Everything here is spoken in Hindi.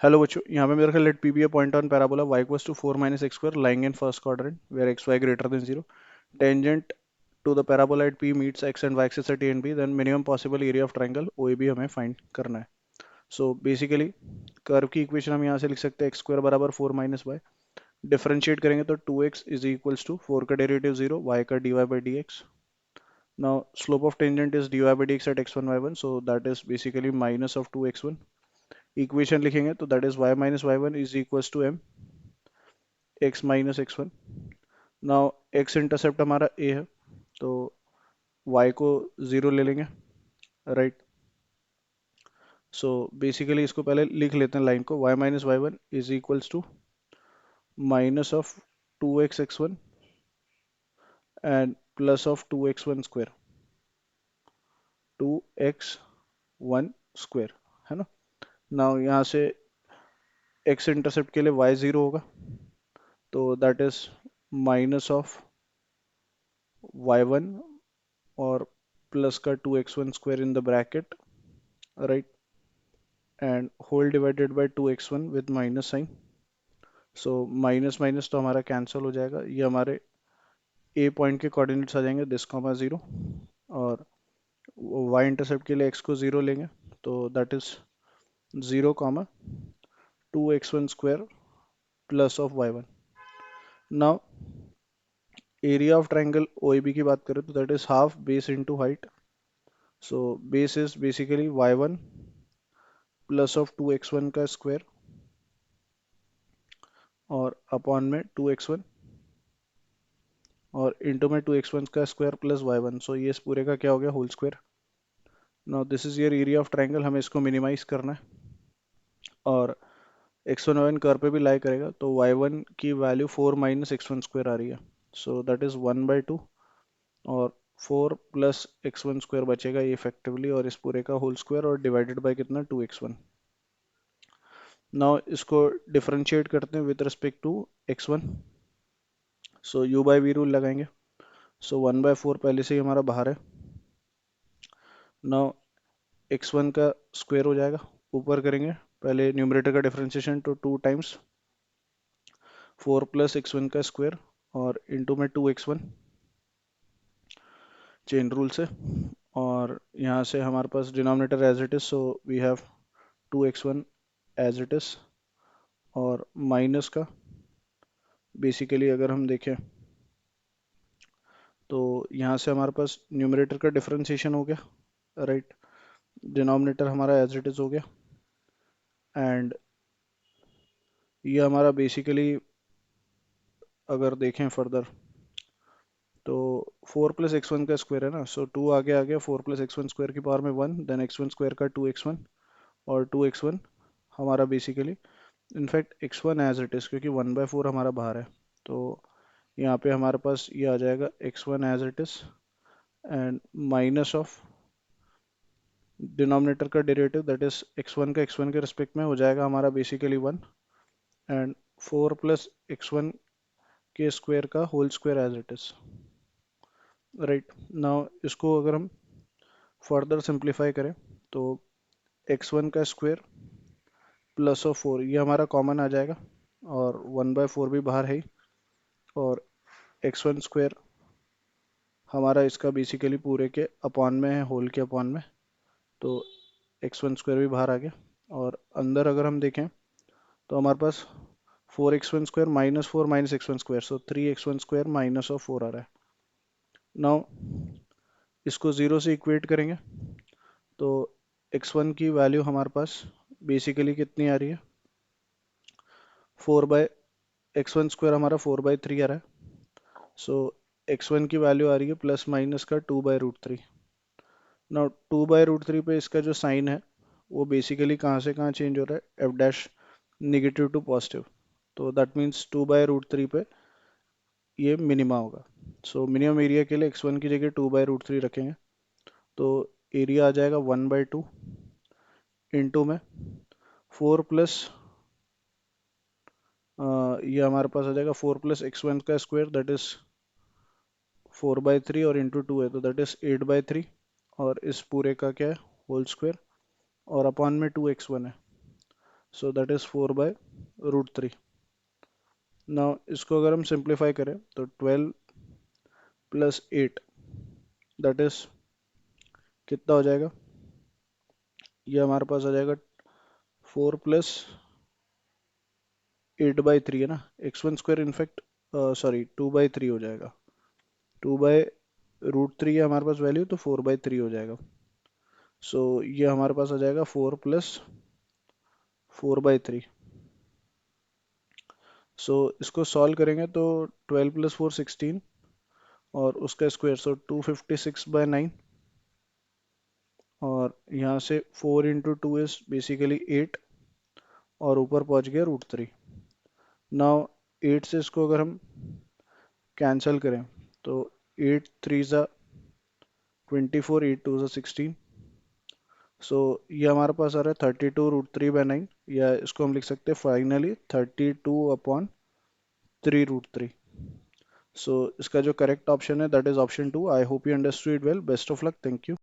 हेलो बच्चों, यहाँ पे मेरे ख्याल let P be a point on parabola y equals to 4 minus x square lying in first quadrant where x y greater than zero tangent to the parabola at p meets x and y axis at a and b then minimum possible area of triangle OAB हमें फाइंड करना है। सो बेसिकली कर्व की इक्वेशन हम यहाँ से लिख सकते हैं एक्स स्क्वायर बराबर 4 माइनस वाई। डिफरेंशिएट करेंगे तो 2x इज इक्वल्स टू 4 का डेरिवेटिव 0, y का dy by d x. Now slope of tangent is dy by d x at x1 y1, so that is basically minus of 2x1। Equation लिखेंगे तो that is y minus y1 is equals to m x minus x1। Now x intercept हमारा a है, तो y को 0 ले लेंगे, राइट। सो बेसिकली इसको पहले लिख लेते हैं लाइन को, y minus y1 is equals to minus of 2x x1 and plus of 2x1 square, 2x1 square, है ना। नाउ यहाँ से x इंटरसेप्ट के लिए y 0 होगा, तो that is minus of y1 और प्लस का 2x1 square in the bracket, right, and whole divided by 2x1 with minus sign. So minus minus तो हमारा कैंसिल हो जाएगा, ये हमारे ए पॉइंट के कोऑर्डिनेट्स आ जाएंगे, दिस कॉमा 0, और वाई इंटरसेप्ट के लिए एक्स को 0 लेंगे, तो that is 0 comma 2x1 square plus of y1। Now area of triangle OAB की बात करें तो that is half base into height. So base is basically y1 plus of 2x1 का स्क्वायर और अपॉन में 2x1 और इंटू में 2x1 का स्क्वायर प्लस y1, सो ये इस पूरे का क्या हो गया, whole square. Now this is your area of triangle, हमें इसको मिनिमाइज करना है और x1 y1 कर्व पे भी लाई करेगा, तो y1 की वैल्यू 4 माइनस x1 स्क्वायर आ रही है, सो दैट इज 1/2 और 4 प्लस x1 स्क्वायर बचेगा ये इफेक्टिवली, और इस पूरे का होल स्क्वायर और डिवाइडेड बाय कितना, 2x1। नाउ इसको डिफरेंशिएट करते हैं with respect to x1, so u by v rule लगाएंगे। सो 1/4 पहले से ही हमारा बाहर है। नाउ x1 का स्क्वायर हो जाएगा, ऊपर करेंगे पहले न्यूमरेटर का डिफरेंशिएशन, तो 2 टाइम्स 4 प्लस x1 का स्क्वायर और इंटू में 2x1 चेन रूल से, और यहाँ से हमारे पास denominator as it is, so we have 2x1 as it is, और माइनस का बेसिकली अगर हम देखें तो यहाँ से हमारे पास न्यूमरेटर का डिफरेंशिएशन हो गया, राइट। डिनोमिनेटर हमारा एज इट इज हो गया, एंड ये हमारा बेसिकली अगर देखें फर्दर तो 4 प्लस एक्स वन का स्क्वायर है ना, सो 2 आगे आ गया, 4 प्लस एक्स वन स्क्वायर की पावर में 1, देन x1 स्क्वायर का 2x1 और 2x1 हमारा basically, in fact x1 as it is, क्योंकि 1/4 हमारा बाहर है, तो यहाँ पे हमारे पास ये आ जाएगा x1 as it is and minus of denominator का डेरिवेटिव, दैट इज x1 का x1 के रिस्पेक्ट में हो जाएगा हमारा बेसिकली 1, एंड 4 प्लस x1 के स्क्वायर का whole square as it is, right. Now इसको अगर हम फर्दर सिंप्लीफाई करें तो x1 का स्क्वायर प्लस ऑफ 4 ये हमारा कॉमन आ जाएगा, और 1/4 भी बाहर है ही, और x1 स्क्वायर हमारा इसका बेसिकली पूरे के अपॉन में है, होल के अपॉन में, तो x1 स्क्वायर भी बाहर आ गया, और अंदर अगर हम देखें तो हमारे पास 4x1 square minus 4 minus x1 square, so 3x1 square minus of 4 आ रहा है। नाउ इसको 0 से इक्वेट करेंगे तो x1 की वैल्यू हमारे पास बेसिकली कितनी आ रही है, 4 बाई x1 स्क्वायर हमारा 4/3 आ रहा है, सो x1 की वैल्यू आ रही है प्लस माइनस का 2/√3। नाउ 2/√3 पे इसका जो साइन है वो बेसिकली कहाँ से कहाँ चेंज हो रहा है, f dash negative to positive, तो दैट मीन्स 2/√3 पे ये मिनिमा होगा। सो मिनिमम एरिया के लिए x1 की जगह 2/√3 रखेंगे, तो एरिया आ जाएगा 1/2 इंटू में 4 प्लस ये हमारे पास आ जाएगा 4 प्लस x1 का स्क्वायर, दैट इज 4/3 और इंटू 2 है, तो दैट इज 8/3, और इस पूरे का क्या है, होल स्क्वायर, और अपॉन में 2x1 है, सो दैट इज 4/√3। नाउ इसको अगर हम सिंप्लीफाई करें तो 12 प्लस 8 दैट इज कितना हो जाएगा? ये हमारे पास आ जाएगा 4 प्लस 8/3 है ना। x1 स्क्वायर इनफैक्ट सॉरी 2/3 हो जाएगा। 2/√3 है हमारे पास वैल्यू, तो 4/3 हो जाएगा। सो ये हमारे पास आ जाएगा 4 प्लस 4/3। सो इसको सॉल्व करेंगे तो 12 + 4 16 और उसका स्क्वायर, सो 256/9। और यहाँ से 4 × 2 इज बेसिकली 8 और ऊपर पहुँच गया √3। नाउ 8 से इसको अगर हम कैंसिल करें तो 8 3 ज़ा 24, 8 2 ज़ा 16। सो ये हमारे पास आ रहा है 32√3/9, या इसको हम लिख सकते हैं फाइनली 32/3√3। सो इसका जो करेक्ट ऑप्शन है that is option 2। I hope you understood well. Best of luck. Thank you.